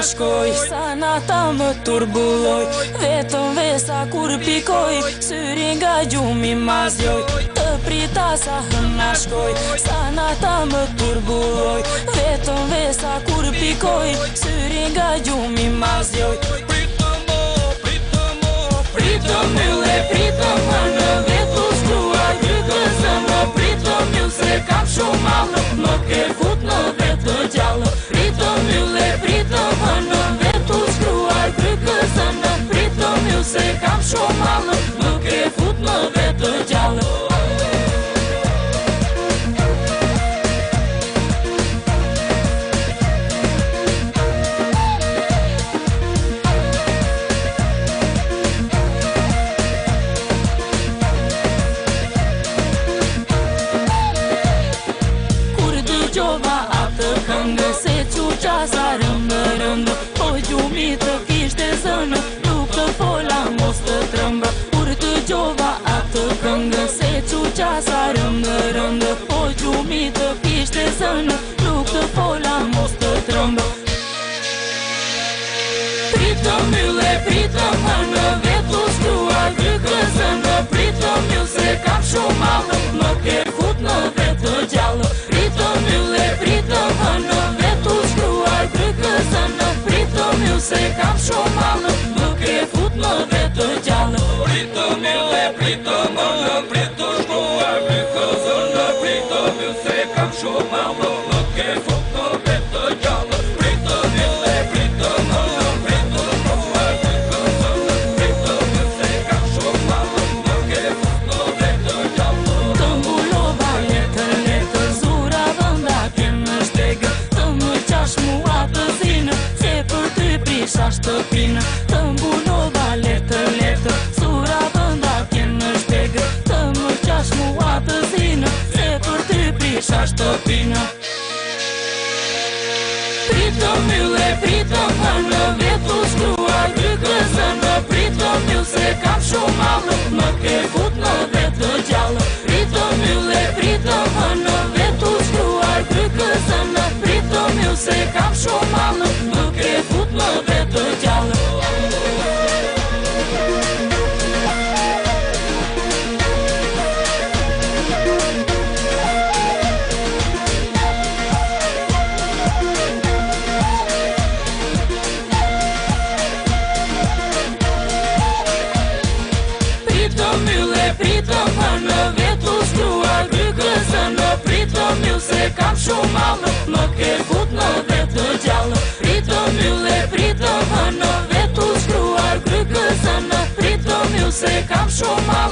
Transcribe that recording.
shkoj, sa nata më turbulloj, vetëm vesa kur pikoj, syri nga gjumi ma zjoj, të prita sa hëna shkoj, sa nata më turbulloj, vetëm vesa kur pikoj, syri nga gjumi ma zjoj. Pritëm ylle, pritëm më në vetu shkruaj, gjykësën më pritëm ju se kam shumë malë, më ke fut në vetë gjallë. Pritëm ylle, pritëm më në vetu shkruaj, gjykësën më pritëm ju se kam shumë malë, më ke fut në vetë gjallë. Se quqa sa rëmbë, po gjumi të kishte zënë, nuk të fola mos të trëmbë. Kur të gjova atë këngë, se quqa sa rëmbë, po gjumi të kishte zënë, nuk të fola mos të trëmbë. Pritëm ylle, pritëm më në vetu shkruaj, gjykësën më pritëm ju se kam shumë malë, më ke fut në vetë gjallë. Pritëm ylle, pritëm më në vetu shkruaj, gjykësën më pritëm ju se kam shumë malë, më ke fut në vetë gjallë. Pritëm ylle, pritëm më në vetu shkruaj, gjykësën më pritëm ju se kam shumë malë, më ke fut në vetë gjallë. Pritëm ylle, pritëm më në vetu shkruaj, gjykësën më pritëm ju se kam shumë malë, më ke fut në vetë gjallë. Të mbulova letër, zura vënda kënë shtegë, të më qash mua të zinë, se për ty prisha shtëpinë. Të mbulova letër, zura vënda kënë shtegë, të më qash mua të zinë, se për ty prisha shtëpinë. Pritëm ylle, pritëm më në vetu shkruaj, gjykësën më pritëm ju se kam shumë malë, më ke fut në vetë gjallë. Pritëm ylle, pritëm më në vetu shkruaj, gjykësën më pritëm ju se kam shumë malë, më ke fut në vetë gjallë. Pritëm ylle, pritëm më në vetu shkruaj, gjykësën më pritëm ju se kam shumë malë, më ke fut në vetë gjallë. Pritëm ylle, pritëm më në vetu shkruaj, gjykësën më pritëm ju se kam shumë malë.